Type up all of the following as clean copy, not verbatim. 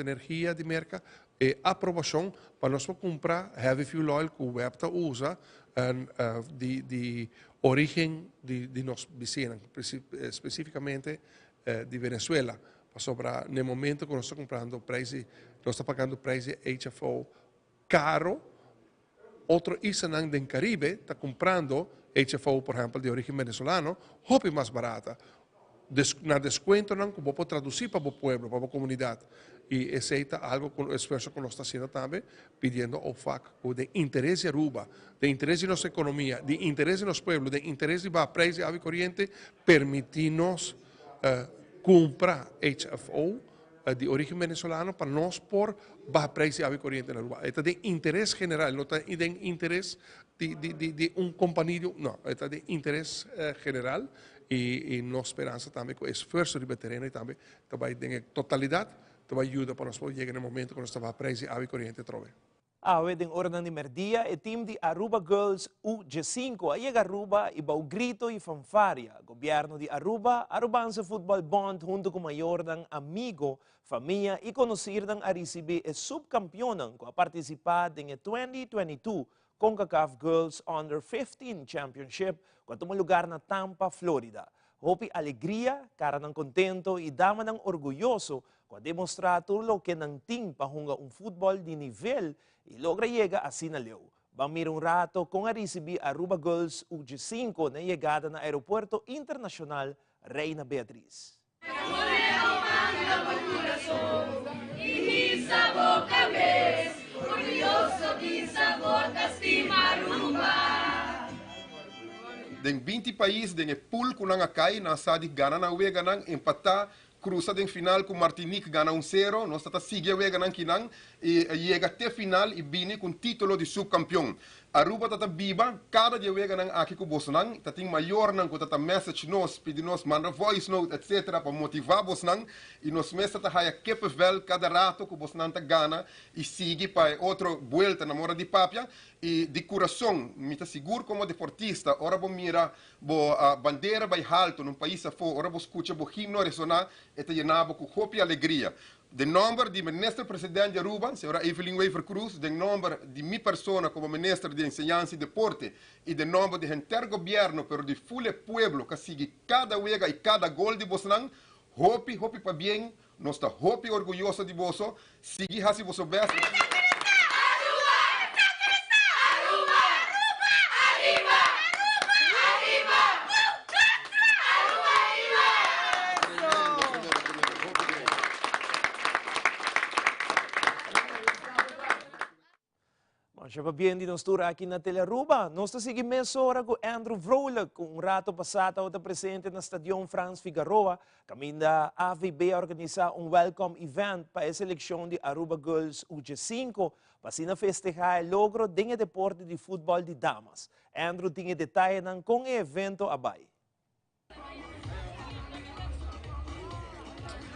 energia di merca e approvazione per non comprare heavy fuel oil che web usa di origine di nostri vicini, specificamente di Venezuela. Sopra nel momento che non sto comprando prezzi, non sto pagando prezzi HFO caro, altro isanang del Caribe sta comprando HFO, per esempio, di origine venezolano, hopi más barata. Na descuento non que puedo traducir para el pueblo, para la comunidad. Y ese es algo con el esfuerzo que nos está haciendo también, pidiendo OFAC, de interés de Aruba, de interés de nuestra economía, de interés de los pueblos, de interés de la precio de agua corriente, permitirnos comprar HFO de origen venezolano para nos por bajo precio de agua corriente en Aruba. Esto es de interés general, no es de interés de un compañero, no, esto es de interés general. Y nos esperanza también con esfuerzo de veterano y también te va a tener totalidad, te va a ayudar para nosotros llegar en el momento cuando estaba preso agua corriente trove. Awe den orden de merdia e team de Aruba Girls U15 a llega Aruba e bau grito e fanfaria. Governo de Aruba, Arubanse Football Bond junto com maior dan amigo, família e conhecido a receber e subcampeonan com a participar em 2022 CONCACAF Girls Under 15 Championship quanto um lugar na Tampa, Florida. Hopi alegria, cara ng contento e dama ng orgulhoso com demonstrar tudo que não tem para jogar futebol de nível e logra chega assim na leu. Vamos rato com a receber Aruba Girls U15 na chegada no Aeroporto Internacional Reina Beatriz. Den 20 países den pool com nanga cai na sadi Ghana na uega nang empatar cruza den final com Martinique Ghana 1-0 nós tata sigue uega nang kinang e chega até final e bine com título de subcampeão. Aruba tata biba cada dia uega nang aqui com bosnang tating maior nang com tata message nos pedi nos manda voice note etc para motivar bosnang e nos messa tata haya kepevel cada rato com bosnang ta Ghana e sigue para outra vuelta na mora de papia e de coração me tá seguro como deportista ora bom mira bo a bandeira vai alto num país afo ora bo escuta bo himno ressonar e te llenava com hope e alegria. De nome de ministro-presidente de Aruba, senhora Evelyn Wever Cruz, de nome de minha persona como ministro de Enseñanza e Deporte, e de nome de intergoverno, pero de fule pueblo, que sigue cada uega e cada gol de Bosnan, hope para bem, nós está hope orgulhoso de você, sigue assim você best. Siya bien din nostura aqui na Telearuba. Nós seguimos ora com Andrew Vrolijk, um rato passado o presente na Stadion Franz Figueroa. Caminda a AVB a organizar welcome event para a seleção de Aruba Girls U15 para se festejar o logro do deporte de futebol de damas. Andrew tinha detalhes com o evento abai.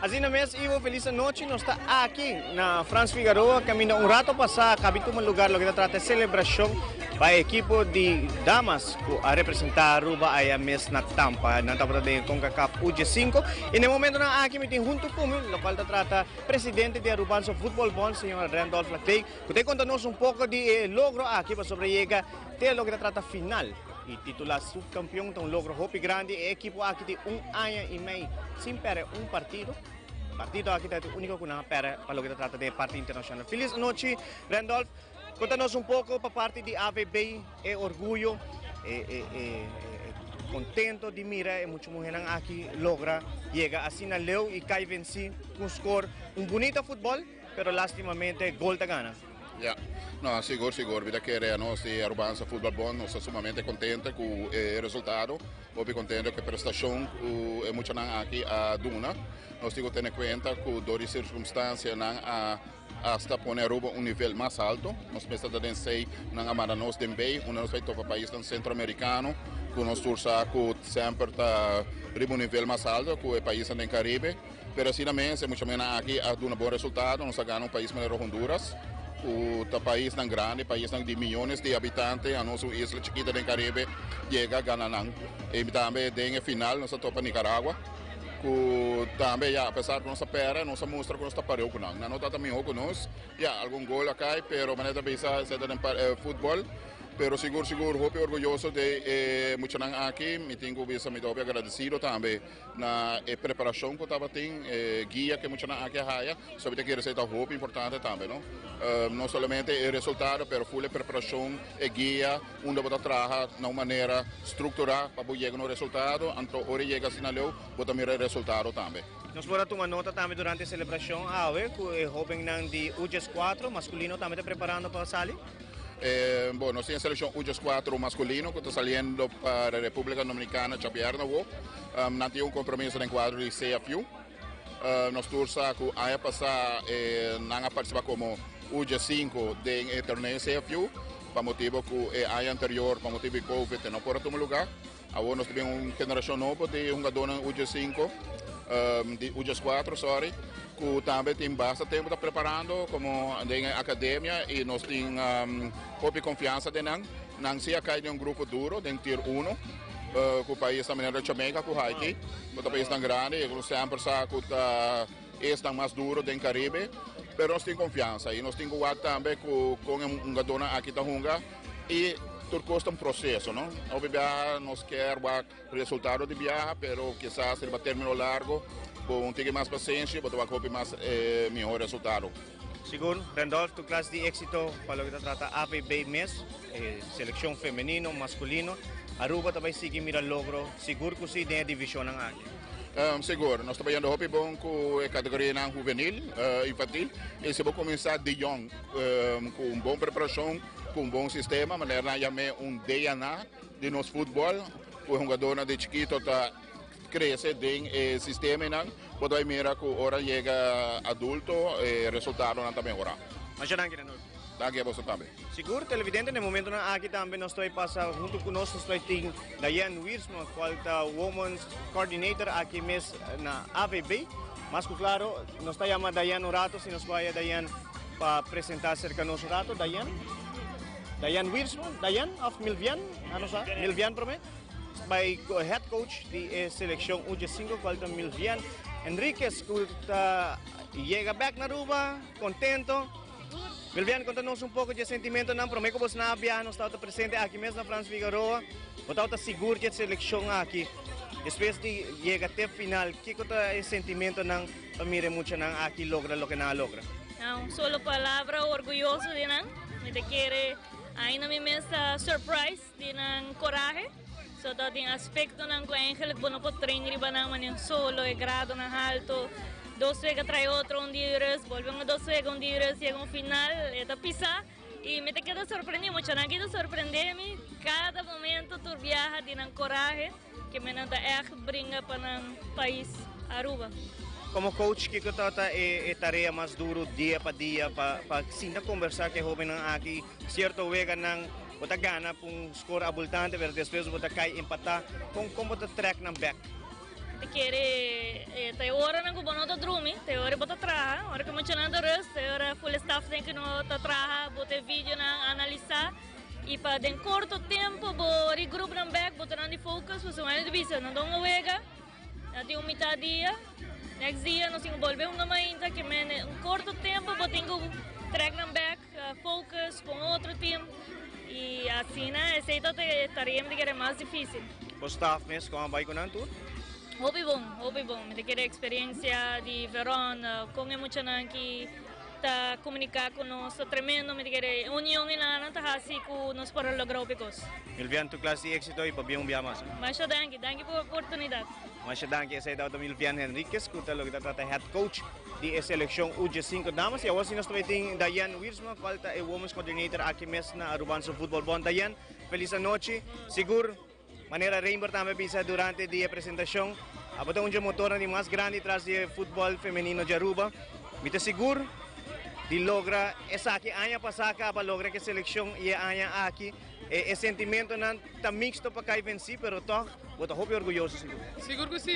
Assim mesmo, Ivo, feliz noite. Nós estamos aqui na Franz Figueroa, caminho rato passado, habito um lugar que trata de celebração para a equipe de damas a representar Aruba aí mês na Tampa, na Tampa de CONCACAF U15. E no momento na aqui me tem junto comigo, no qual trata presidente de Arubanse Football Bond, senhor Randolph Lactey, que te conta-nos pouco de logro aqui para sobrellegar até o que trata final. E titular subcampeão, então logro hope grande, a equipe aqui de ano e meio, sem perder partido. Partido aqui é o único que não perde para o que trata de parte internacional. Feliz noite, Randolph. Conta-nos pouco para parte de AVB, é orgulho, é contento de mirar, é muito mulher aqui logra, chega assim na leu e cai vencer com score, bonito futebol, mas lastimamente gol da Ghana. Ja, no, sicuro, vi da che nós di Arubanse Football Bond, nós estamos sumamente contentes com o resultado, muito contentes com a prestação e muito aqui a Duna. Nós temos que ter em conta que todas as circunstâncias hasta poner Aruba um nível mais alto. Nós precisamos de ser na amada nós também, um dos países centro-americano, que nós torçamos sempre está um nível mais alto que o país do Caribe. Mas assim também, se muito menos aqui a Duna bom resultado, nós ganhamos um país como Honduras. O país tão grande, país de milhões de habitantes, a nossa isla chiquita do Caribe chega a ganhar. E também tem a final, nós estamos para Nicarágua. também, apesar de nossa pera, nossa mostra que nós está parou com nós. Não está também com nós, algum gol acá, pero maneira de pensar, se é futebol. Pero seguro, hope orgulhoso de muito aqui, me tenho visto me dobe agradecido também na preparação que estava tendo, guia que muito aqui raia, sobre que receita hope importante também, não? Não somente o resultado, pero full preparação e guia, onde você trabalha de uma maneira estruturada para chegar no resultado, então hora chega assim na leu, você mira o resultado também. Nós vamos tomar nota também durante a celebração, que o jovem de U14 masculino também está preparando para salir. Bueno, sí, en selección U14 masculino que está saliendo para República Dominicana, Chapierna, no tiene un compromiso en el cuadro de CFU. Nos tursa que haya pasado, no participa como U15 del torneo CFU, para motivo que haya anterior, para motivo de COVID, no puede tomar lugar. Ahora nos tenemos una generación nueva de jugadores U15, de U14, sorry. Que também tem bastante tempo preparando como na academia e nós temos confiança de não se cai de um grupo duro de tier 1 que o país também é Jamaica com Haiti que o país tão grande e nós sempre sabe que é mais duro do Caribe mas nós temos confiança e nós temos também com jogador aqui da Hunga e tudo custa processo, não? Obviamente nós queremos o resultado de viagem, mas quizás ele vai terminar largo. Com ter mais paciência, para ter mais melhor resultado. Seguro, Randolph, tu classe de éxito para o que trata APB MES, seleção feminino, masculino, Aruba também sigue mira logro, seguro que sim tem a divisão ng aqui. Seguro, nós trabalhando hopi bom com a categoria juvenil, infantil, e se vou começar de young, com boa preparação, com bom sistema, maneira de DNA de nosso futebol, o jogador de chiquito tá cresce dentro sistema não pode mirar que hora chega adulto e resultado não também ora. Mas já não quer não. Daqui a você também. Seguro, televidente, no momento na aqui também nós estamos passando junto conosco nós temos Diane Wiersma, qual é Women's Coordinator aqui mesmo na AVB. Mas claro, nós estamos chamando Diane um rato, se nós vai Diane para apresentar cerca nosso rato, Diane. Diane Wiersma, Diane of Milvian, ano sa? Milvian promete? By head coach de seleção U15, qual é Milvian Enriquez, que chega back na Aruba, contento. Milvian, conta-nos pouco de sentimento, não prometo que você na viagem, nós estamos presentes aqui mesmo na Franz Figueroa, você está seguro de a seleção aqui. Depois de chegar até final, o que é o sentimento não para muito não aqui logra o que não logra? Não, solo palavra orgulhoso de não, me te quer ainda me mesa surprise de não coragem. So, tem aspecto ng Angel, bueno po train riba naman yung solo, grado ng alto, 2 veces trae otro un días, volvemos 2 veces un días, llega un final, esta pisa, y me te quedo sorprendido, mucho no quedo sorprenderme, cada momento tu viaja, tienes coraje, que me nada brinda para el país, Aruba. Como coach, que é tarefa mais duro dia para dia, para sinta conversar que jovem aqui, certo vega não bota gana um score abultante, mas depois bota cai empatar, como bota track ng back. Te quere, te hora ng kubo no to drumi, te hora bota traha, hora que mencionando res, te hora full staff tem que no to traha, bota vídeo na analisar, e para den curto tempo, bo regroup ng back, bota nang di focus, so ano de bisa, não dá uma vega, natin umita dia. Next dia nós envolvemos uma mainta que em curto tempo botamos track and back, focus com outro time e assim né, essa tarefa de que é mais difícil. O staff mesmo como vai com o tour? Hobby bom, me quer experiência de verão com muito não que tá comunicar com nós tremendo, me quer união e lá tá assim com nós para lograr picos. Milvian tu classe de éxito e para bem mas. Mas danke por oportunidade. Mas danke essa é da Milvian Enriquez, que tá logo trata head coach de seleção U15 damas e hoje nós também tem Diane Wiersma, qual é women's coordinator aqui mesmo na Arubanza Football Bond. Diane, feliz noite, seguro. Maneira Rainbow também bisa durante a apresentação. Abotão um motor de mais grande atrás do futebol feminino de Aruba. Me te seguro de logra essa aqui anya pasaka para logra que a seleção e anya aqui e sentimento não tá mixto para cair vencer, pero toh, eu tô orgulhoso seguro. Seguro que sim,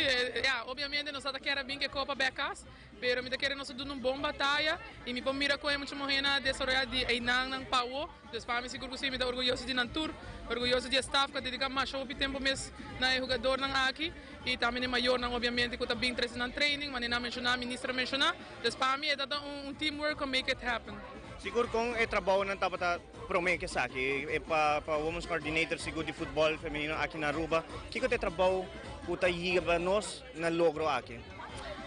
obviamente nós até queremos bem que Copa Becas, pero me querer nós dando bom batalha e me mira com muito morrena desarrollar de einang nang pawo, dus para mim seguro que sim me dá orgulhoso de nantur, orgulhoso de staff que dedica mais ao tempo mês na jogador nang aqui e também é maior nang obviamente que tá bem três nang training, mas nem mencionar ministra mencionar, dus para mim é dado teamwork to make it happen. Siguro kung trabaho ng tapata promeke sa akin, pa women's coordinator siguro de futebol feminino aqui na Aruba, kiko te trabaho puta higabanos na logro akin.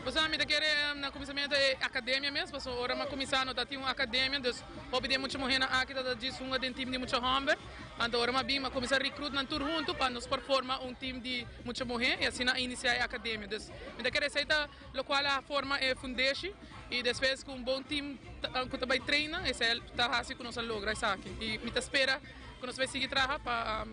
Você me quer na começamento é academia mesmo, porque ora uma comissão não tem uma academia, então obede muito morrer na aqui da diz um de time de muito hamber, então ora uma bem uma comissão recruit na tur junto para nos performar time de muito morrer e assim na iniciar a academia. Então me quer receita lo qual a forma é fundation e depois com bom time que também treina, esse é tá assim que nós logra isso aqui. E me espera que nós vai seguir trabalhar para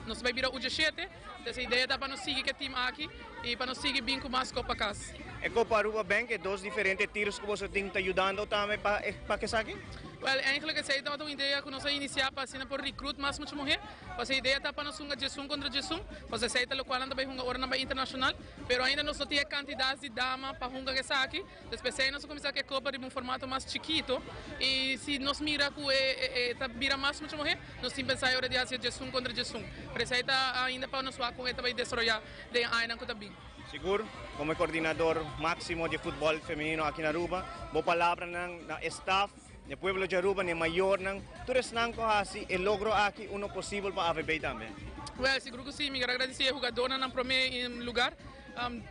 nós vai virar o G7, essa ideia é para nós seguir que time aqui e para nós seguir bem com mais copa casa. É Copa Aruba Bank, é dois diferentes tiros que você tem ajudando também para que saque? Well, eigenlijk essa é uma ideia que nós iniciar para assim por recruit mais muito morrer. Essa ideia tá para nós unga Jesum contra Jesum, essa é a qual anda vai unga hora na internacional, pero ainda nós não tinha quantidade de dama para unga que saque. Depois aí nós começar que Copa de um formato mais chiquito e se nós mira que tá vira mais muito morrer, nós tem pensar hora de fazer Jesum contra Jesum. Pero essa tá ainda para nós com esta vai desarrollar de ainda que tá bem. Seguro, como coordenador máximo de futebol feminino aqui na Aruba, boa palavra na staff do pueblo de Aruba, ne maior nang turis nang ko hasi e logro aqui uno possível para AVB também. Well, seguro que sim, me agradecer a jogadora na primeiro lugar.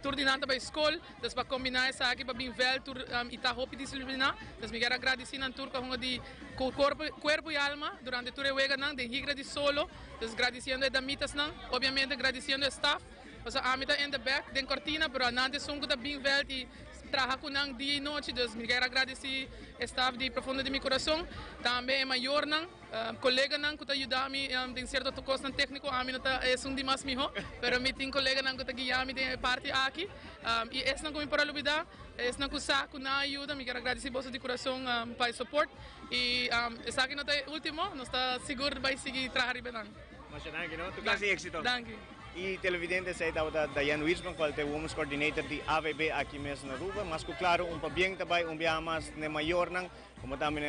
Tur dinanta para a escola, das para combinar essa aqui para bem velho, tur ita hopi disciplinar, das me quero agradecer na tur com de corpo e alma durante tur wega nang de higra de solo, das agradecendo da mitas nang, obviamente agradecendo staff. Mas a amita in the back, den cortina, pero anante sungo da bem velho e trabalha com nang dia e noite, dus me quero agradecer staff de profundo de meu coração, também é maior nang, colega nang que tá ajudar me tem certo coisa técnico, a mim não tá é um de mais miho, pero me tem colega nang que tá guiar me de parte aqui, e esse nang como para lubida, esse nang que saco na ajuda, me quero agradecer você de coração para support e esse aqui não tá último, nós tá seguro vai seguir trabalhando bem. Mas não, não, tu quase êxito. Danke. E televidente sa da Diane Wisman, qual te women's coordinator de AVB aqui mesmo na Aruba, mas claro, pabiyang tabay, biyamas ne mayor nang, como também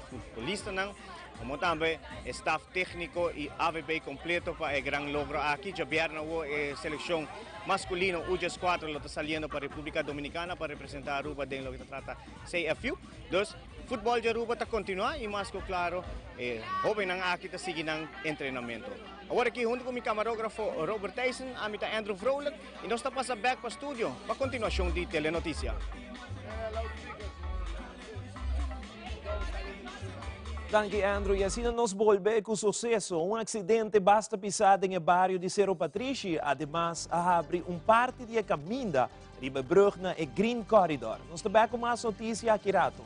futbolista nang, como também staff técnico e AVB completo para gran logro aqui, já vierna o seleção masculino U14 lo está saliendo para República Dominicana para representar Aruba en lo que trata CFU. Dos, futebol de Aruba está continua e mais claro, joven ang aqui está seguindo entrenamento. Agora aqui junto com meu camarógrafo Robert Tyson, a mim está Andrew Vrolijk e nós está passando back para o estúdio para a continuação de Telenotícia. Danke, Andrew. E assim nos volve com sucesso. Acidente basta pisar em bairro de Cerro Patrici. Ademais, abre parte de caminho riba brug na Green Corridor. Nós também com mais notícia aqui rato.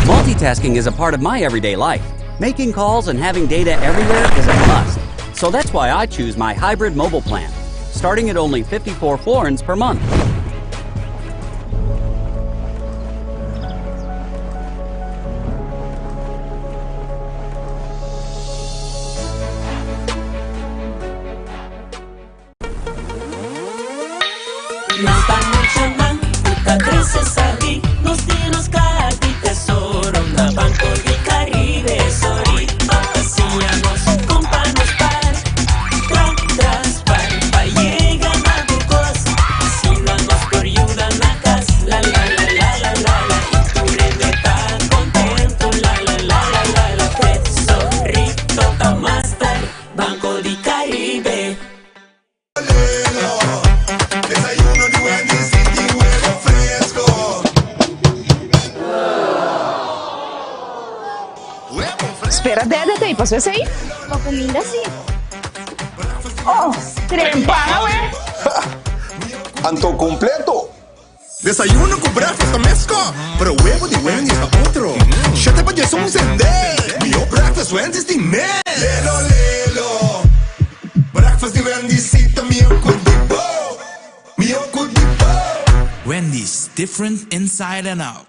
Multitasking is a part of my everyday life. Making calls and having data everywhere is a must. So that's why I choose my hybrid mobile plan, starting at only 54 florins per month. Banco de Caribe, ahorita hacíamos companos para llegar a tu cosa, si vamos por ayuda en la casa, la y tu rende está contento, la, tesorito pa' más tarde, Banco de Caribe. Desayuno de Wendy's y huevo fresco. Espera, Dede, tem pra você aí? Uma comida assim. Oh, trempana, ué? Anto completo. Desayuno con breakfast mezco, pero huevo de Wendy's pa' otro. Shut up, ya somos en Mío breakfast Wendy's de me. Lelo, lelo. Breakfast de Wendy's, sí, también con dipo. Mío con dipo. Wendy's, different inside and out.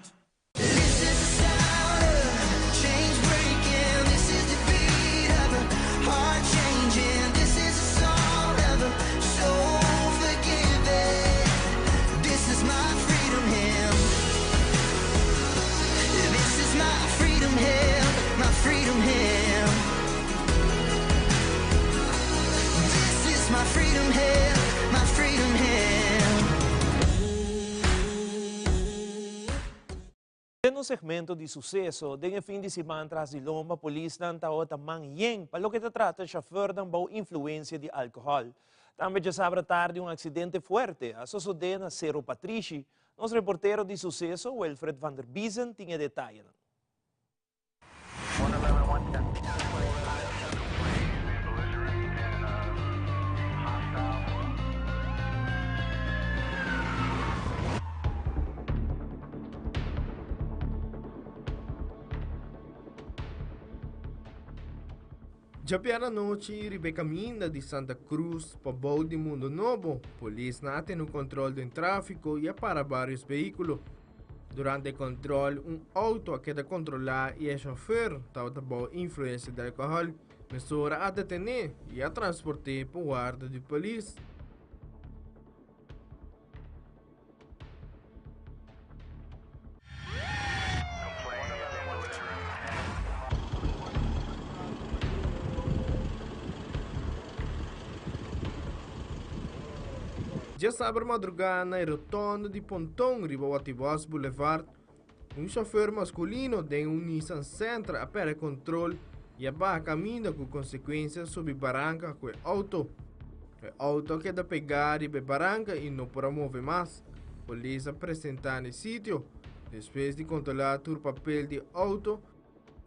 No segmento de sucesso, den fim de semana tras de lomba, polícia não está tamang yen, para lo que se trata, chauffeur dan boa influência de álcool. Também já sabe tarde acidente forte, a suceder na Cerro Patrici. Nosso reporteiro de sucesso, Wilfred van der Biesen, tinha detalhes. Já pela noite, ribe caminho de Santa Cruz para Bau de Mundo Novo, polícia não tem o controle do tráfego e para vários veículos. Durante o controle, auto que queda controlar e o chofer estava boa influência de álcool, mesura a detener e a transportar para o guarda de polícia. Já sabe madrugada na rotonda de Pontão, riba Ativos Boulevard, chofer masculino tem Nissan Sentra a perde controle e vai caminho com consequências sobre barranca com o auto. O auto queda pegado e barranca e não pode mover mais. Polícia apresenta no sítio, depois de controlar o papel de auto,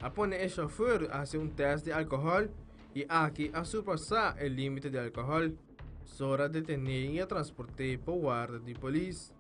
apone o chofer a fazer teste de álcool e aqui a surpassar o limite de álcool. Sora detener e a transportar para o guarda de polícia.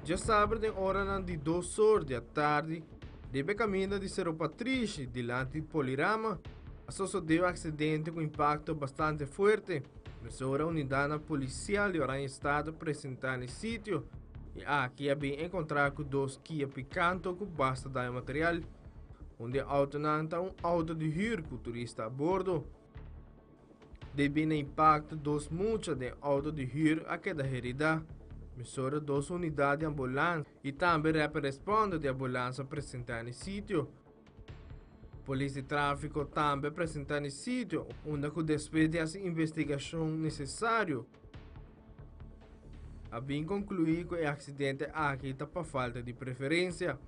Já sabe de hora de 2 horas da tarde, deve caminhar de Cerro Patrici, diante de Polirama, sucedeu acidente com impacto bastante forte. Mesura unidade policial de Oranha Estado apresentar no sítio e aqui havia encontrado com 2 Kia Picanto com basta dano material, onde auto nanta auto de hir com turista a bordo. Devido ao impacto, 2 muchas de auto de hir a queda herida. Mesura 2 unidades de ambulância e também responde de ambulância apresentar no sítio. Polícia de tráfico também apresentar no sítio, onde depois dessa investigação necessária, havia concluído que o acidente aqui está por falta de preferência.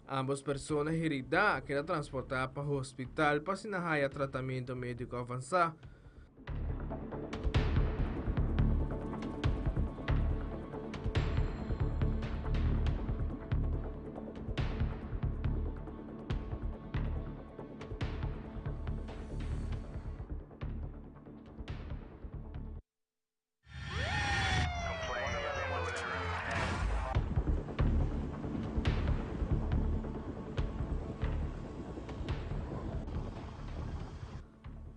Ambas pessoas heridas que eram transportadas para o hospital para se narrar tratamento médico avançado.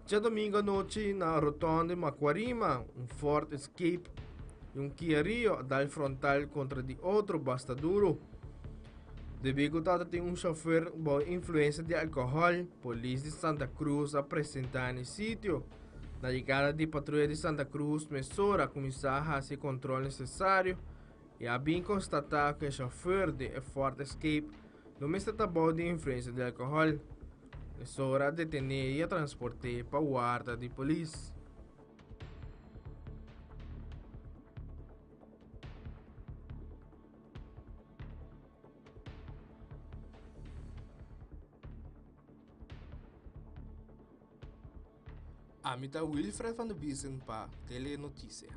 Já domingo à noite, na rotonda de Macuarima, Ford Escape e Kia Rio dá frontal contra de outro bastaduro. Devido a ter chofer com influência de álcool, polícia de Santa Cruz apresentar no sítio. Na chegada de patrulha de Santa Cruz, mesura começar a fazer controle necessário e a bem constatar que o chofer de Ford Escape não está bom de influência de álcool. É hora de detener e transportar para o guarda de polícia. Amita Wilfred van de Biesen para Telenoticia.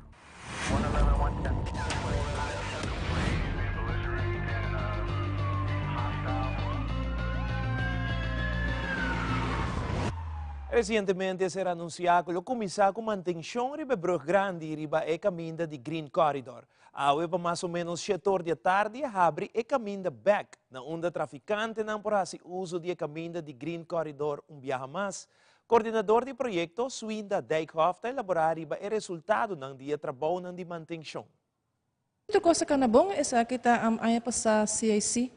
Recentemente será anunciado que o comissário manutenção riba Brug Grande riba e caminho de Green Corridor. Awe para mais ou menos 7 da tarde abre e caminho back na onda traficante não por assim uso de caminho de Green Corridor viaja mais. Coordenador do projeto Swinda Dijkhoff está elaborar riba e resultado ng dia trabalho de manutenção. Outra coisa que é bom é que está a passar CIC.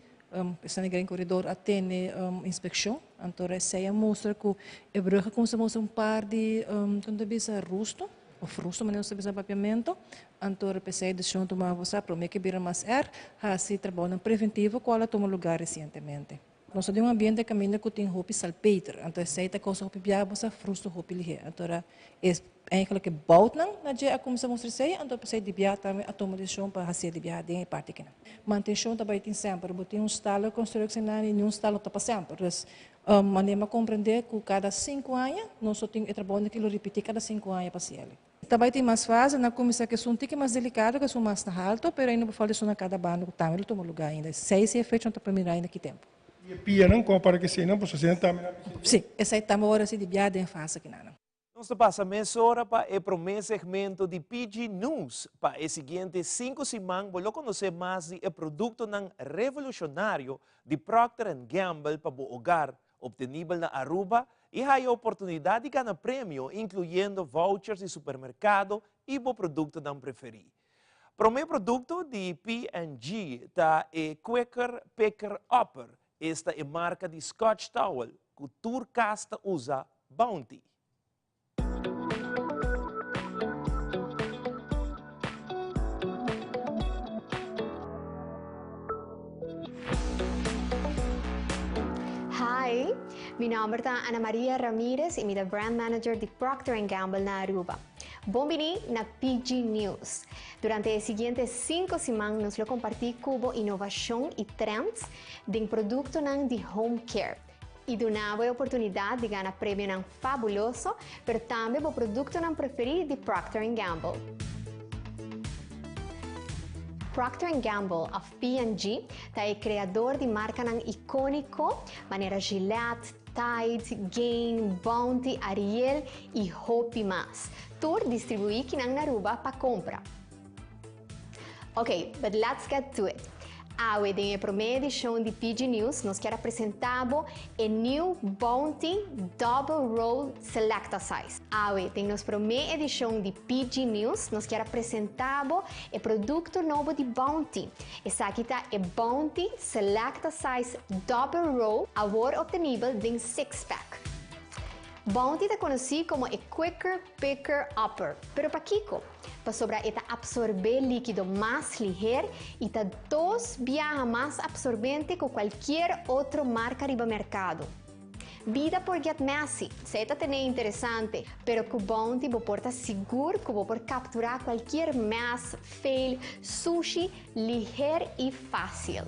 Essa Green Corridor atende inspeção, então essa mostra que a brugge como se mostra par de quando bisa rusto, ou frusto, mas não se bisa papiamento, então a pessoa de chão toma você para mim que vira mais assim trabalho preventivo qual toma lugar recentemente. Nós temos um ambiente que ainda tem roupa salpeter, então essa é a coisa roupa biá você frusto roupa lihe, então é eigenlijk bouwt na dia como se mostra sei, então a pessoa de biá também a toma de chão para fazer de biá de parte que não. Manutenção também tem sempre, botar stalo construção na nenhum stalo tá sempre. Então, maneira compreender que cada 5 anos nós só temos trabalho que lo repetir cada 5 anos para ser. Também tem mais fase na comissão que são um pouco mais delicado, que são mais na alto, mas ainda por isso na cada bando que também toma lugar ainda. 6 é feito para mirar ainda que tempo. E pia não compara que se não, porque você também. Sim, essa é também hora de biá de fase que não. Nós passamos meia hora para o primeiro segmento de PG News. Para o seguinte 5 semanas, vou conhecer mais do produto revolucionário de Procter & Gamble para o hogar, obtenível na Aruba, e há a oportunidade de ganhar prêmio, incluindo vouchers de supermercado e o produto não preferido. O primeiro produto de P&G está o Quaker Picker Upper. Esta é a marca de Scotch Towel que o Turcasta usa Bounty. Hi, meu nome é Ana Maria Ramirez e sou Brand Manager de Procter & Gamble na Aruba. Bem-vindo na PG News. Durante as seguintes 5 semanas, nós compartilhamos inovação e trends de produtos de home care. E damos a oportunidade de ganhar prêmio fabuloso, mas também o produto preferido de Procter & Gamble. Procter & Gamble of P&G é o criador de marca icônico, maneira Gillette, Tide, Gain, Bounty, Ariel e Hope Mas. Tur distribui que na Aruba para compra. Ok, but let's get to it. Awe, na primeira edição de PG News, nós queremos apresentar o New Bounty Double Roll Selecta Size. Awe, na nossa primeira edição de PG News, nós queremos apresentar o produto novo de Bounty. Essa aqui é o Bounty Selecta Size Double Roll, agora obtenível em 6-pack. Bounty é conhecido como o Quaker Picker Upper, pero para Kiko, para sobrar absorber líquido mais ligeiro e tá 2 vezes mais absorvente que qualquer outra marca no mercado. Vida por Get Messy, se está tendo interessante, pero que Bounty porta seguro que por capturar qualquer mess, fail, sushi, ligeiro e fácil.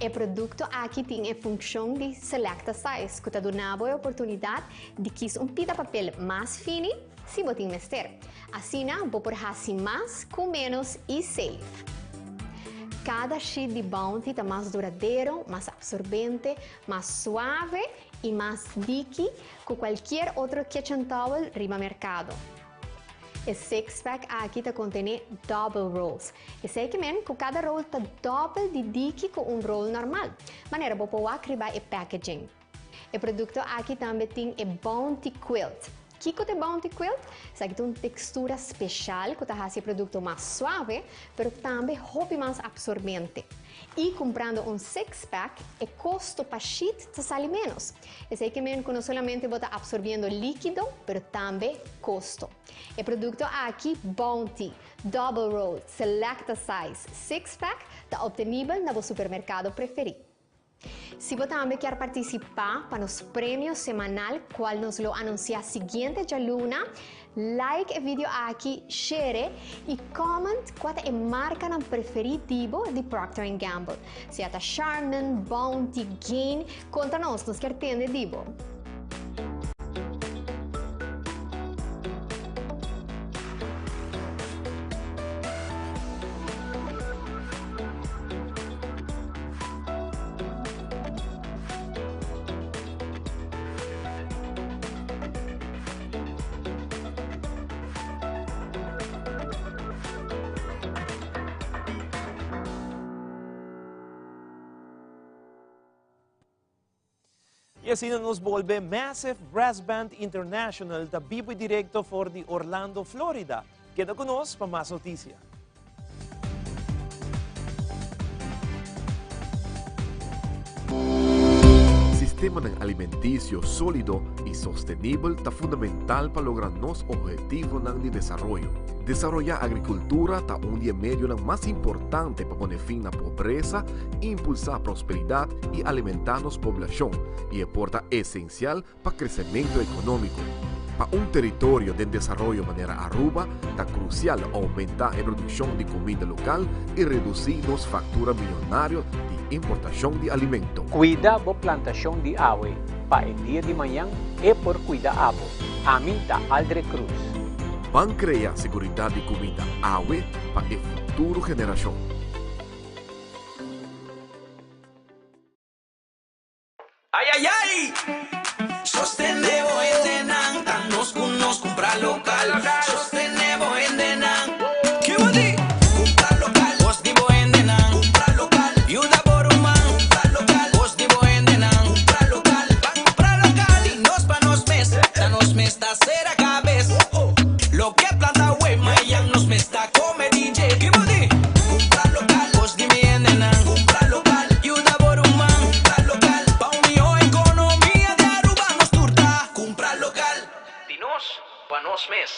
O produto aqui tem a função de Selecta Size, que está dando a oportunidade de que um pita papel mais fino se você investir. Assim, vou por fazer mais com menos e safe. Cada sheet de Bounty está mais duradouro, mais absorvente, mais suave e mais sticky que qualquer outro kitchen towel no mercado. O 6-pack aqui contém double rolls. Isso é que cada roll está double de dique que roll normal. Maneira para acribar o packaging. O produto aqui também tem o Bounty Quilt. O que é o Bounty Quilt? Isso aqui tem uma textura especial que faz o produto mais suave, mas também mais absorvente. E comprando um 6-pack, o custo para sheet sai menos. Isso é que não somente está absorvendo líquido, mas também custo. O produto aqui, Bounty Double Roll Selecta Size 6-pack, está obtenível no supermercado preferido. Se você também quer participar para os prêmios semanal, qual nos lo anuncia seguinte de luna, like o vídeo aqui, share e comment qual é a marca preferida de Procter & Gamble. Se é Charmin, Bounty, Gain, conta-nos, nos quer ter dibo. E assim nos volve Massive Brass Band International da Bibo Directo for de Orlando, Florida. Queda conosco para mais notícias. Sistema alimenticio sólido y sostenible está fundamental para lograr los objetivos de desarrollo. Desarrollar agricultura está un día medio más importante para poner fin a la pobreza, impulsar prosperidad y alimentar la población, y aporta esencial para el crecimiento económico. Para un territorio de desarrollo de manera Aruba, está crucial aumentar la producción de comida local y reducir las facturas millonarias de importación de alimentos. Cuida a plantação de ave para o dia de manhã e por cuidar abo. Aminta Aldre Cruz. Van crear seguridad de comida ave para el futuro generación. Ay, ay, ay! Sostenebo endenan, tan nos comprar local. Sostenebo endenan. ¿Qué va a decir? Comprar local. Vos digo endenan. Comprar local. Yuda por un man. Comprar local. Vos digo endenan. Comprar local. Comprar local. Y nos pa' nos mesta cera cabeza. Lo que planta wey, mayan nos mesta come DJ. ¿Qué va a decir? Comprar local. Vos digo endenan. Comprar local. Yuda por un man. Comprar local. Pa' un mío economía de Aruba nos turta. Comprar local. Dinos pa' nos mes.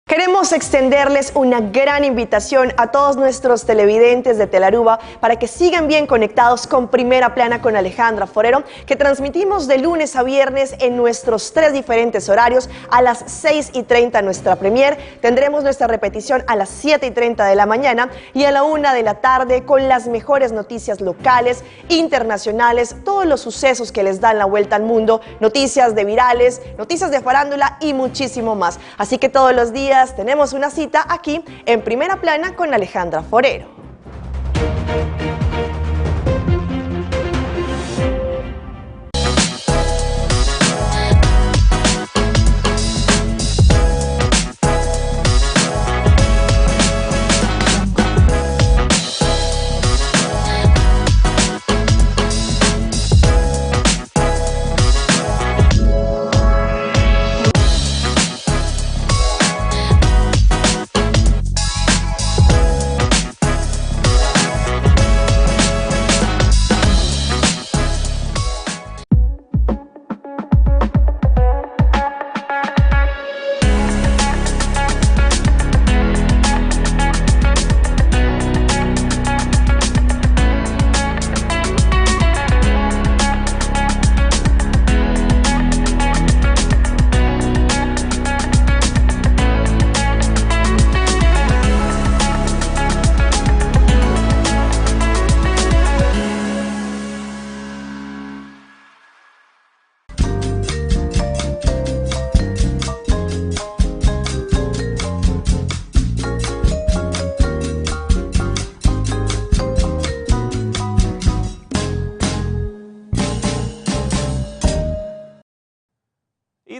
Queremos extenderles una gran invitación a todos nuestros televidentes de Telaruba para que sigan bien conectados con Primera Plana con Alejandra Forero, que transmitimos de lunes a viernes en nuestros 3 diferentes horarios. A las 6:30 nuestra premier, tendremos nuestra repetición a las 7:30 de la mañana y a la 1 de la tarde con las mejores noticias locales, internacionales, todos los sucesos que les dan la vuelta al mundo, noticias de virales, noticias de farándula y muchísimo más. Así que todos los días tenemos una cita aquí en Primera Plana con Alejandra Forero.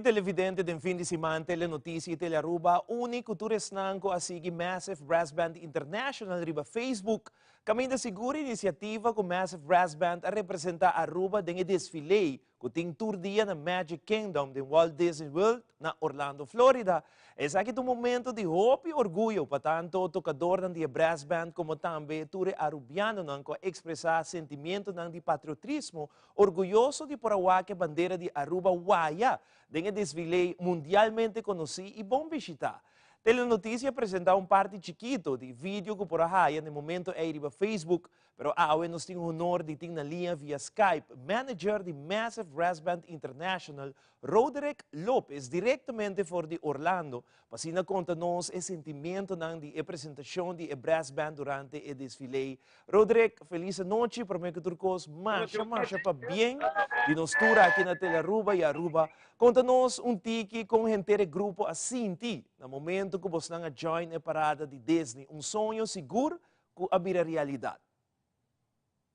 Televidente den fim de semana, Telenotícia e Telearuba, único turesnanco a seguir Massive Brass Band International riba Facebook. Caminho da segura iniciativa com Massive Brass Band a representar Aruba em desfile, que tem tour dia na Magic Kingdom de Walt Disney World na Orlando, Florida. Es aqui um momento de hope e orgulho para tanto o tocador de Brass Band como também ture arubiano que expressar sentimento de patriotismo, orgulhoso de por a bandeira de Aruba Waya, de desfile mundialmente conhecido e bom visitar. Telenotícia apresenta parte chiquito de vídeo que por aí no momento é riba Facebook, Pero awe nos ting honor di ting na linha via Skype, manager di Massive Brass Band International, Roderick Lopez, diretamente for di Orlando. Pasina conta nos e sentimento ng di apresentação di brass band durante e desfile. Roderick, feliz noche, por mim que turcos, marcha pa bien, di nos tura aqui na Telaruba e Aruba. Conta-nos tiki com gente grupo assim, na momento que você não join a parada de Disney, sonho seguro que abrir a realidade.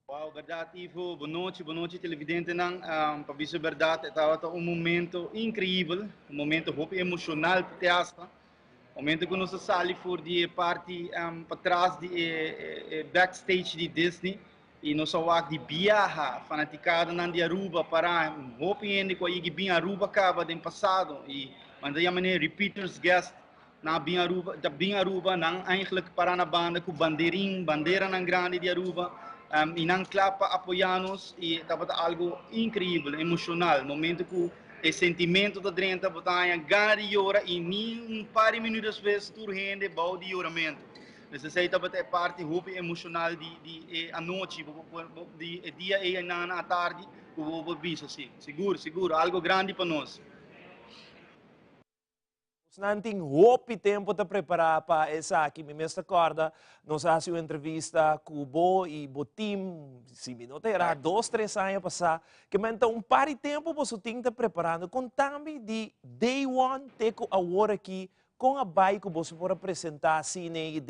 Wow, verdade, Ivo. Boa noite, televidente. Para dizer a verdade, estava momento incrível, momento muito emocional para teatro. Momento que nós saímos for de parte para trás de backstage de Disney e nós saímos de viajar, fanaticada de Aruba para hoping que eu ia vir Aruba acaba no passado e mandamos repeaters guest na Aruba, não eigenlijk para na banda com bandeira na grande de Aruba. E não clapa apoiar-nos e estava algo incrível, emocional, momento que o sentimento da drenta botanha gana de hora e nem par de minutos vezes tur rende bau de oramento. Necessita bater parte roupa emocional de a noite, de dia e na tarde, o vou visto assim, seguro, algo grande para nós. Nanting hope tempo para preparar para essa aqui, me mestra corda, nós fazemos uma entrevista com o Bo e o team, se me não terá 2-3 anos passar, que então par de tempo você tem que preparando, com também de day one, teco a hora aqui, com a bike que você pode apresentar cine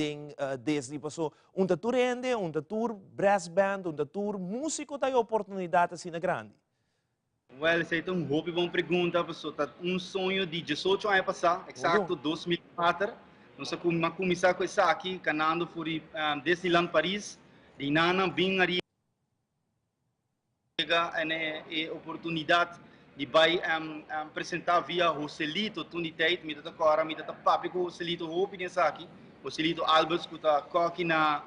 desde passou tour rende, tour brass band, tour músico, tem oportunidade assim grande. Well, essa é uma boa pergunta, pessoal. Sonho de 18 anos passar, exato 2004. Nós começamos com isso aqui, canando por Disneyland Paris, de nana bem ali a oportunidade de vai apresentar via Joselito, tunidade, me dá agora, me dá papi com Joselito, hope nessa aqui, Joselito Alberts que está aqui na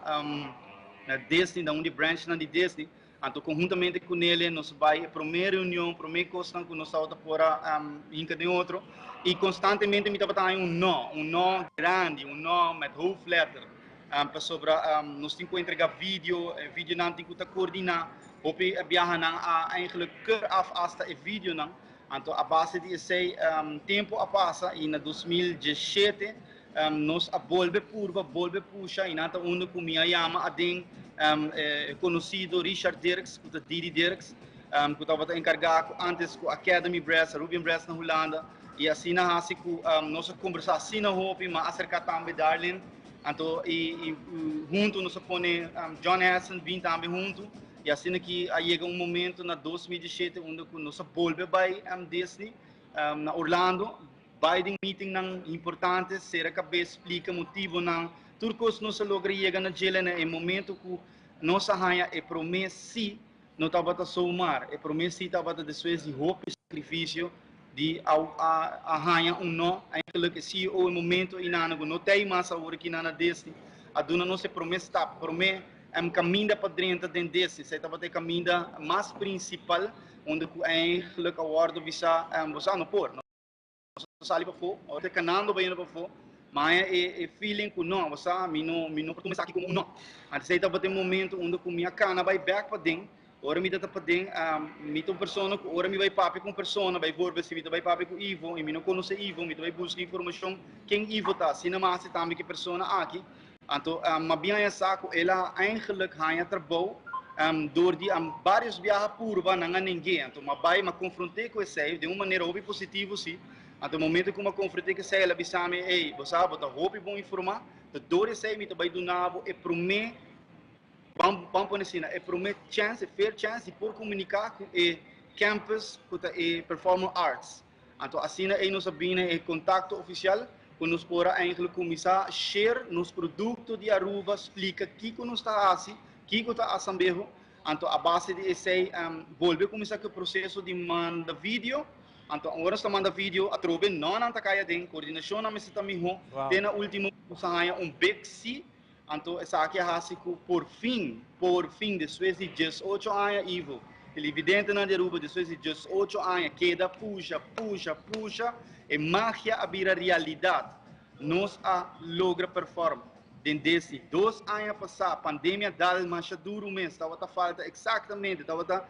Disney, da onde branch na de Disney. Então, conjuntamente com ele, nós vamos para a primeira reunião, para a primeira coisa que nós estamos fora um de outro. E constantemente, me dá um nó grande, um nó com whole letter. Sobre, nós temos que entregar vídeo não temos que coordenar. Hopi viajar eigenlijk keur af hasta o vídeo. Então, a base de esse tempo a passa, e na 2017, nós volve puxa, e nata onde com minha chama a conhecido Richard Dirks, que Didi Dirks, que estava encarregado antes com a Academy Brass, a Ruben Brass na Holanda, e assim na hasi com nossa conversa assim na Hopi, mas acerca também Darlene, então e junto nós põe John Hassan vim também junto, e assim que chega momento na 2017 onde nós volve para Disney na Orlando, Biden meeting nang importante, será que explica motivo nang turcos não se logra chegar na gela no momento que nossa rainha é promessa não estava a somar, é promessa estava a depois de roupa e sacrifício de a rainha não, ainda que se o momento inanago não tem mais a hora que na Disney, a dona não se promessa promessa caminho para dentro desse, se estava a caminho mais principal onde que ainda que a hora visa você não pôr sali para fora, ou te canando bem para fora, mas é feeling que não, você não começar aqui como não. Antes aí estava tem momento onde com minha cana vai back para dentro, ora me dá para dentro, me tô pessoa, ora me vai papi com pessoa, vai por se me vai papi com Ivo, e me não conhece Ivo, me vai buscar informação quem Ivo tá, se não mais também que pessoa aqui, então mas bem é saco, ela eigenlijk ganha trabalho door die vários viagens por lá não há ninguém, então mas vai me confrontei com esse de uma maneira bem positiva sim. Até o momento que eu confrontei com ela, bisame, ei, você sabe, tá roupa bom informar, tá dor esse me tá vai do nabo, é para mim, vamos por assim, é para mim chance, fair chance de por comunicar com o campus, com o performance arts. Então assim aí nós sabemos é contato oficial, que nós podemos eigenlijk começar a share nos produtos de Aruba, explica que nós está assim, que está assambejo. Então a base de esse volver começar com o processo de manda vídeo. Então, agora está mandando vídeo, a trobe não está caia dentro, coordenação na mesa também, tem na última usahaya big C, então essa aqui é a por fim, depois de 18 anos, Ivo, televidente na Aruba, depois de 18 anos, queda, puxa, e magia abrir a realidade, nós a logra performar, desde 2 anos passados, a pandemia dal mais duro mês, estava falta exatamente, estava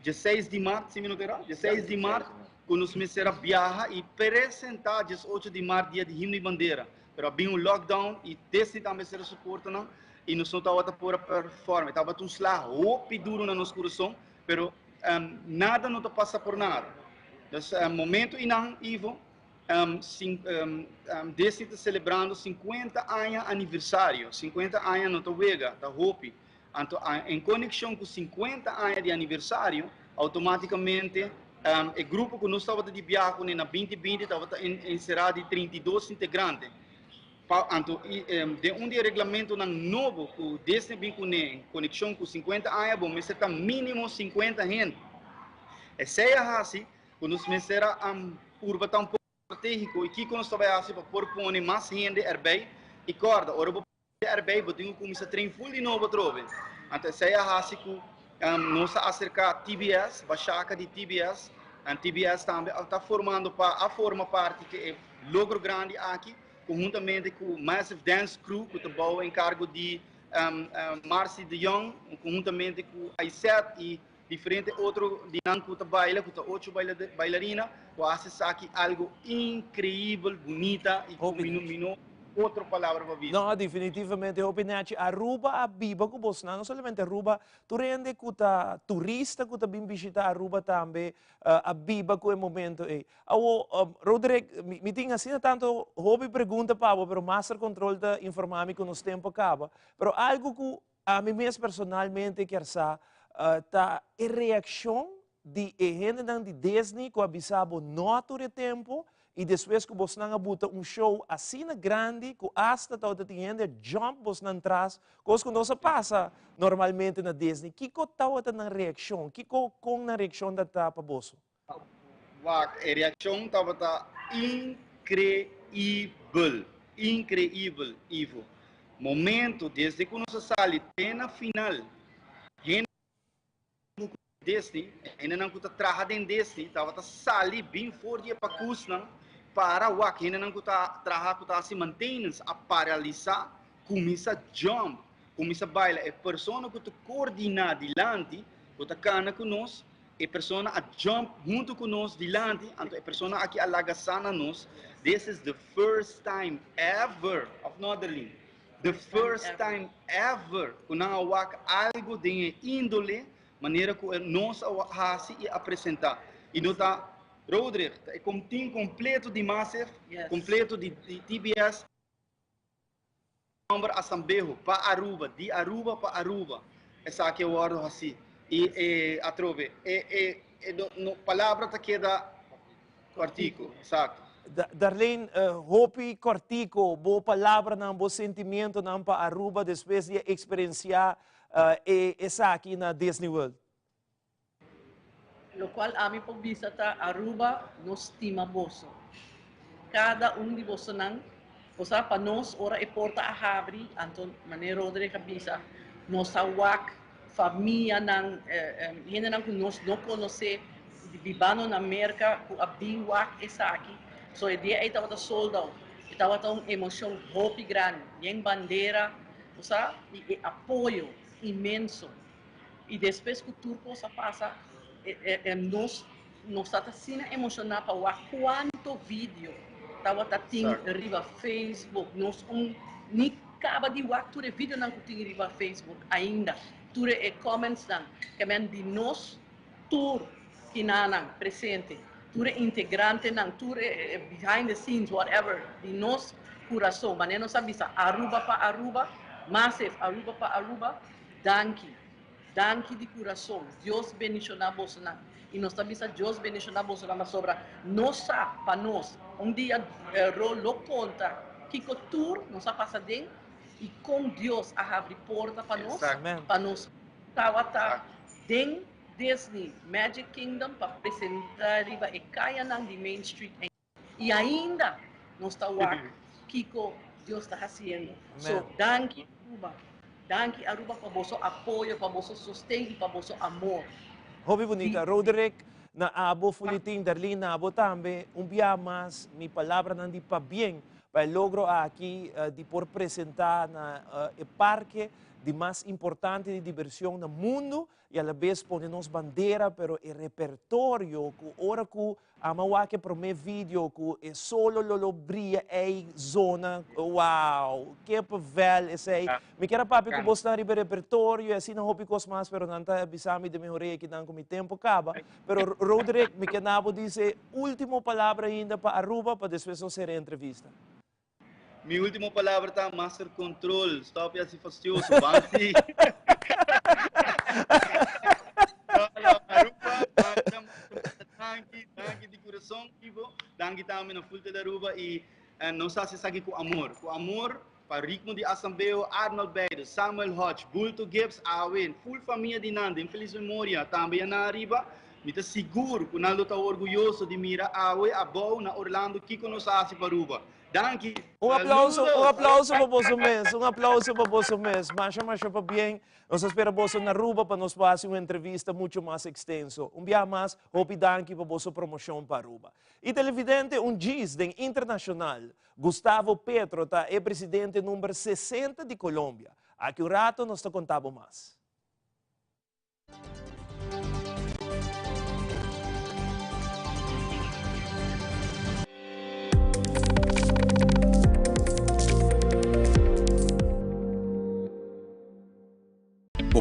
16 de março, 16 de março, quando os meses viajar e apresentar 18 de março, dia de himno e bandeira. Pero havia lockdown e desde também ser suporte não, e nós não estava por performar, estava tudo lá, roupa duro na nossa coração, pero nada não passa por nada. Então, momento inang Ivo, desde celebrando 50 anos aniversário, 50 anos no Tawega, da Hopi. Então, em conexão com 50 anos de aniversário, automaticamente o grupo que nós estávamos de viagem na 2020 estava encerrado de 32 integrantes. Então, de regulamento novo, desde em conexão com 50 anos, vamos ter mínimo 50 gente. Essa é assim, quando nós será urba tão estratégico e que nós estamos para propor mais gente erbei e corda, ora vou erbei, vou ter que começar a treinar full de novo trove. Então, essa é assim que nós acerca TBS, baixaca de TBS, a TBS também está formando a forma parte que é logro grande aqui, conjuntamente com o Massive Dance Crew, que está em cargo de Marcy de Jong, conjuntamente com a I7 e diferente outro dinâmico que baila, com 8 bailarinas, que hace aqui algo incrível, bonita e com outra palavra para ver. Não, definitivamente, opinate Aruba a biba com você, não somente Aruba, tu rende que tá turista que tá bem visitar Aruba também, a biba com o momento aí. Rodrigo, me tem assim tanto hobby pergunta para você, pero master control da informar-me que nos tempo acaba, pero algo que a mim mesmo personalmente quer saber, tá a reação de gente de Disney que avisava não ter tempo e depois que você não bota show assim grande que hasta tá gente jump você não traz coisa que não se passa normalmente na Disney. Que tá na reação? Que com na reação da tá para você? A reação estava incrível, incrível, Ivo. Momento desde que nós saímos até na final, gente Disney, ainda não está trabalhando em Disney, estava sali bem forte para cusna para o que ainda não está trabalhando assim maintenance a paralisar, começa a jump, começa a bailar, é pessoa que está coordenada dilante, que está cana conosco, é pessoa a jump junto conosco dilante, então é pessoa aqui alagasana nos. This is the first time ever of Northern, the first time ever que não há algo de índole maneira que nós assim e apresentar. E não está, Rodrigo, é como time completo de Massive, completo de TBS, número assambejo para Aruba, de Aruba para Aruba. Essa aqui é o ordem assim. E a trove, no palavra tá queda cortico, exato. Darlene, hopi cortico, boa palavra, não, bom sentimento, não para Aruba, depois de experienciar essa aqui na Disney World. Lo qual ami po visita Aruba nos estima boso. Cada de boso nang, osa pa nos ora e porta a habri, anton manero Rodrigo bisa, nos awak, família nang, gente nang nos não conhece, vivano na América, ku abdi wak essa aqui. So a dia aí tava sold out, tava tão emoção hopi grande, yang bandeira, osa e apoio imenso. E depois que o turco se passa, nós estamos assim emocionados para ver quanto vídeo estava tendo riba Facebook. Nós nem acaba de ver todo vídeo não tem riba Facebook ainda. Todo comments não, que men de nós tour que não presente, todo integrante não, todo behind the scenes whatever de nós coração. Mas nós sabemos Aruba para Aruba, Massive Aruba para Aruba. Danke de coração. Deus bendicionar você. E nós também Deus bendicionar você na sobra. Nós para nós, dia rolo conta que o tour nós passa dentro e com Deus a abrir porta para nós tá dentro Disney Magic Kingdom para apresentar riba e caia na de Main Street e ainda nós está que Deus está fazendo. So danke Cuba. Danke Aruba para vosso apoio, para vosso sustento e para vosso amor. Hobby bonita, Roderick, na abo fuliting, Darlene, na abo também, dia mais, minha palavra não di pa bem, para o logro aqui de por apresentar na o parque de mais importante de diversão no mundo e a la vez ponernos bandeira, pero o repertório que ora que a maua que pro meu vídeo que é solo lo brilha é zona, wow, que pavel é sei. Me quero papi que você na repertório, assim não hopi cos mais, pero não tá avisando de melhoria que não com tempo acaba. Pero Roderick, me quero dizer última palavra ainda para Aruba para depois fazer a entrevista. Minha última palavra está Master Control. Stop assim fastioso, Bansi. Danke de coração, vivo. Danke também na fulta da Aruba e não sei se sabe com amor. Com amor para Rickmo de Assambeo, Arnold Beide, Samuel Hodge, Bulto Gibbs, Awen, full família de Nanda, em feliz memória, também na Arriba. Me está seguro que o Naldo está orgulhoso de mirar Awe, a Bow, na Orlando, que conosce a Baruba. Danke. Aplauso para você mesmo, aplauso para você mesmo. Mas para bem, nós esperamos na Aruba para nos fazer uma entrevista muito mais extensa. Dia mais, hope danke para vossa promoção para Aruba. E televidente, diz internacional, Gustavo Petro é presidente número 60 de Colômbia. Aqui o rato nós te contamos mais.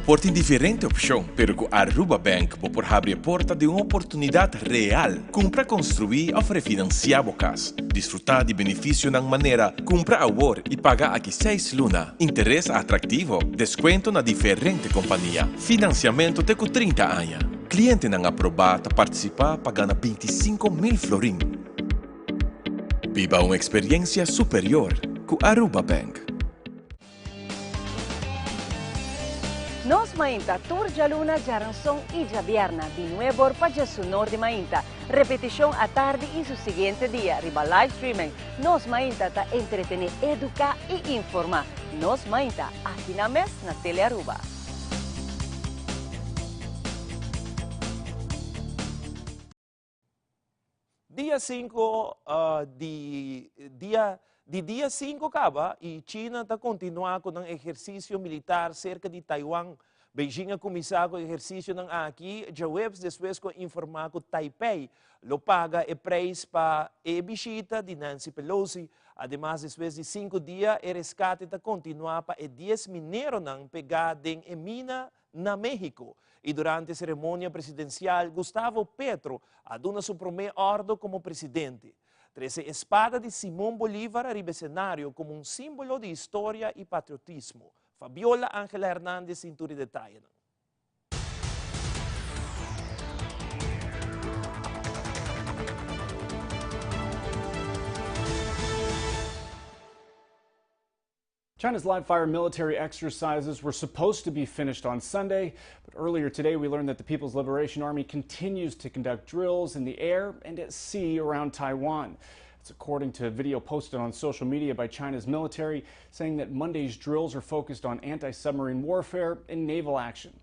Por ter diferente opção, pero com Aruba Bank por abrir a porta de uma oportunidade real, para construir ou refinanciar o casa. Desfrutar de benefício na maneira, comprar agora e pagar aqui 6 lunas. Interesse atrativo, desconto na diferente companhia. Financiamento até com 30 anos. Cliente não aprovado participar pagando 25.000 florim. Viva uma experiência superior com Aruba Bank. Nos Mainta, Turja Luna, Jaranson y Javierna, de nuevo para su norte Mainta. Repetición a tarde y su siguiente día. Riba live streaming. Nos Mainta ta entretener, educar y informar. Nos Mainta, aquí na mes na Tele Aruba. Dia 5 dia 5 acaba e China está continuando com um exercício militar cerca de Taiwan. Beijing a começar com o exercício aqui, já webs depois com informar que Taipei lo paga e preço para a visita de Nancy Pelosi. Ademais, depois de 5 dias, o resgate está continuando para 10 mineiros pegados em mina na México. E durante a cerimônia presidencial, Gustavo Petro aduna seu primeiro ordem como presidente. Trece espada de Simón Bolívar arriba escenario como un símbolo de historia y patriotismo. Fabiola Ángela Hernández, Cinturi Detalle. China's live-fire military exercises were supposed to be finished on Sunday, but earlier today we learned that the People's Liberation Army continues to conduct drills in the air and at sea around Taiwan. It's according to a video posted on social media by China's military, saying that Monday's drills are focused on anti-submarine warfare and naval action.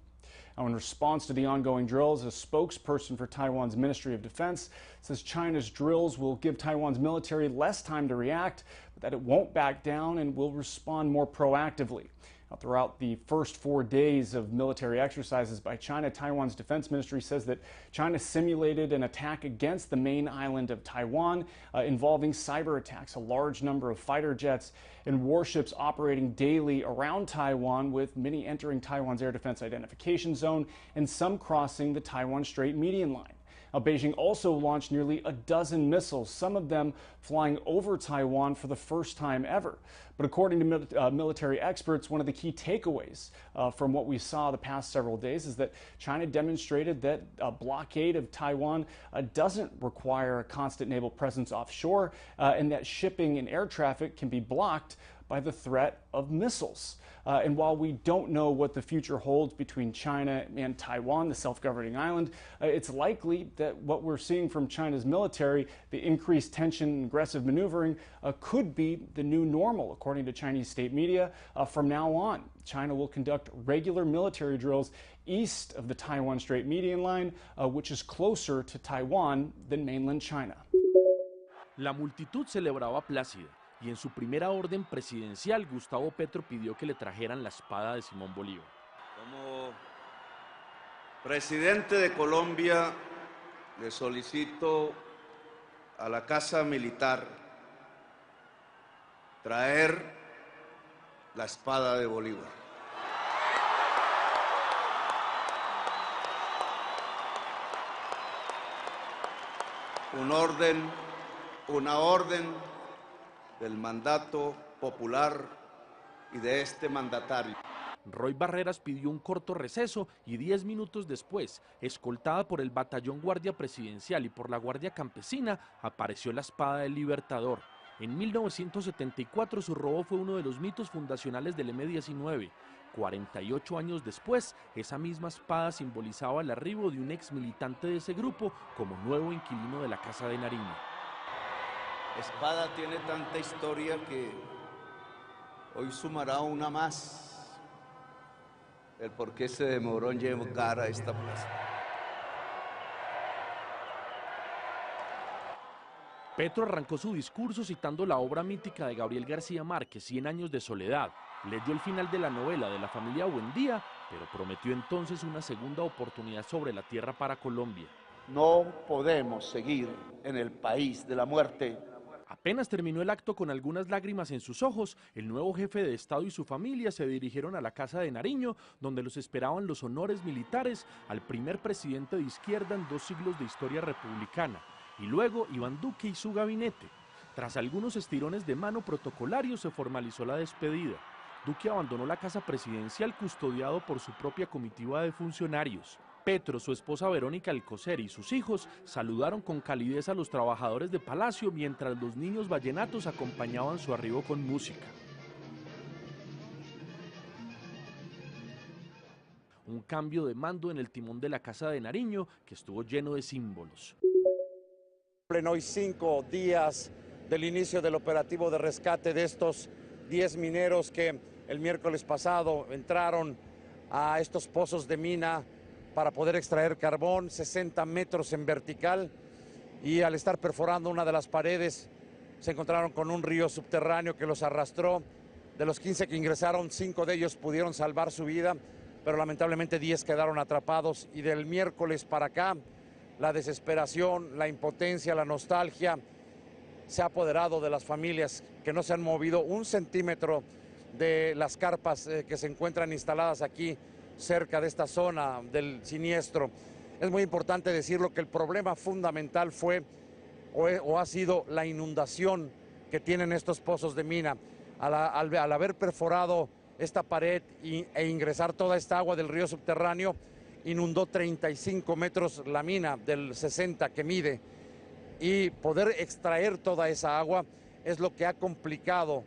Now, in response to the ongoing drills, a spokesperson for Taiwan's Ministry of Defense says China's drills will give Taiwan's military less time to react, but that it won't back down and will respond more proactively. Now, throughout the first 4 days of military exercises by China, Taiwan's defense ministry says that China simulated an attack against the main island of Taiwan involving cyber attacks, a large number of fighter jets and warships operating daily around Taiwan, with many entering Taiwan's air defense identification zone and some crossing the Taiwan Strait median line. Now, Beijing also launched nearly a dozen missiles, some of them flying over Taiwan for the first time ever. But according to military experts, one of the key takeaways from what we saw the past several days is that China demonstrated that a blockade of Taiwan doesn't require a constant naval presence offshore, and that shipping and air traffic can be blocked by the threat of missiles. And while we don't know what the future holds between China and Taiwan, the self-governing island, it's likely that what we're seeing from China's military, the increased tension and aggressive maneuvering, could be the new normal, according to Chinese state media. From now on, China will conduct regular military drills east of the Taiwan Strait median line, which is closer to Taiwan than mainland China. La multitud celebraba plácida y en su primera orden presidencial, Gustavo Petro pidió que le trajeran la espada de Simón Bolívar. Como presidente de Colombia, le solicito a la Casa Militar traer la espada de Bolívar. Una orden del mandato popular y de este mandatario. Roy Barreras pidió un corto receso y 10 minutos después, escoltada por el Batallón Guardia Presidencial y por la Guardia Campesina, apareció la espada del Libertador. En 1974 su robo fue uno de los mitos fundacionales del M-19. 48 años después, esa misma espada simbolizaba el arribo de un ex militante de ese grupo como nuevo inquilino de la Casa de Nariño. Espada tiene tanta historia que hoy sumará una más. El por qué se demoró en llegar a esta plaza. Petro arrancó su discurso citando la obra mítica de Gabriel García Márquez, 100 años de soledad. Leyó el final de la novela de la familia Buendía, pero prometió entonces una segunda oportunidad sobre la tierra para Colombia. No podemos seguir en el país de la muerte. Apenas terminó el acto con algunas lágrimas en sus ojos, el nuevo jefe de Estado y su familia se dirigieron a la Casa de Nariño, donde los esperaban los honores militares al primer presidente de izquierda en 2 siglos de historia republicana, y luego Iván Duque y su gabinete. Tras algunos estirones de mano protocolarios se formalizó la despedida. Duque abandonó la casa presidencial custodiado por su propia comitiva de funcionarios. Petro, su esposa Verónica Alcocer y sus hijos saludaron con calidez a los trabajadores de Palacio mientras los niños vallenatos acompañaban su arribo con música. Un cambio de mando en el timón de la Casa de Nariño que estuvo lleno de símbolos. Hoy 5 días del inicio del operativo de rescate de estos 10 mineros que el miércoles pasado entraron a estos pozos de mina para poder extraer carbón, 60 metros en vertical, y al estar perforando una de las paredes se encontraron con un río subterráneo que los arrastró. De los 15 que ingresaron, 5 de ellos pudieron salvar su vida, pero lamentablemente 10 quedaron atrapados, y del miércoles para acá la desesperación, la impotencia, la nostalgia se ha apoderado de las familias que no se han movido 1 centímetro de las carpas que se encuentran instaladas aquí cerca de esta zona del siniestro. Es muy importante decirlo que el problema fundamental fue o ha sido la inundación que tienen estos pozos de mina. Al haber perforado esta pared e ingresar toda esta agua del río subterráneo, inundó 35 metros la mina del 60 que mide, y poder extraer toda esa agua es lo que ha complicado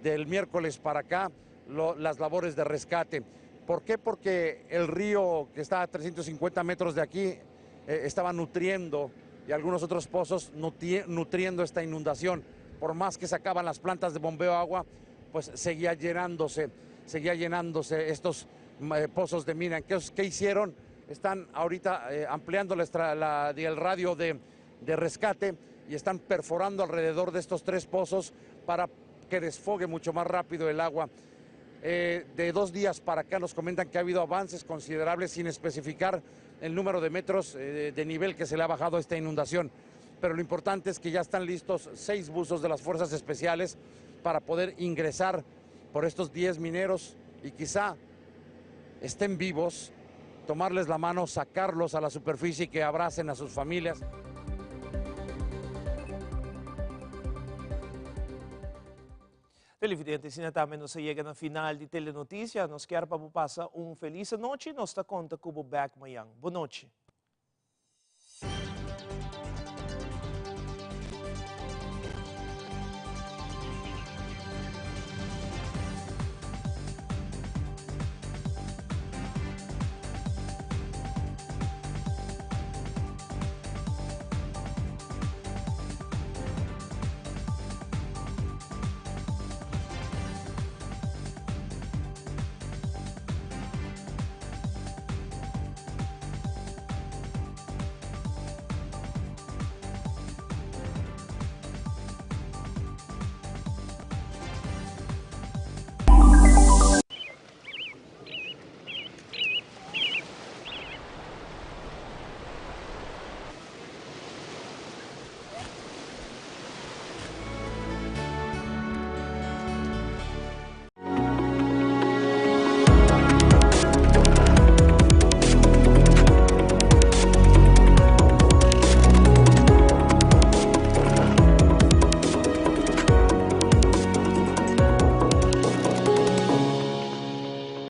del miércoles para acá las labores de rescate. ¿Por qué? Porque el río que está a 350 metros de aquí estaba nutriendo, y algunos otros pozos nutriendo esta inundación. Por más que sacaban las plantas de bombeo de agua, pues seguía llenándose estos pozos de mina. ¿Qué hicieron? Están ahorita ampliando el radio de rescate y están perforando alrededor de estos 3 pozos para que desfogue mucho más rápido el agua. De 2 días para acá nos comentan que ha habido avances considerables, sin especificar el número de metros de nivel que se le ha bajado a esta inundación. Pero lo importante es que ya están listos 6 buzos de las Fuerzas Especiales para poder ingresar por estos 10 mineros y quizá estén vivos, tomarles la mano, sacarlos a la superficie y que abracen a sus familias. Televidentes, também nos chega na final de Telenotícia. Nos quer para passar feliz noite. Nós está conta com o back amanhã. Boa noite.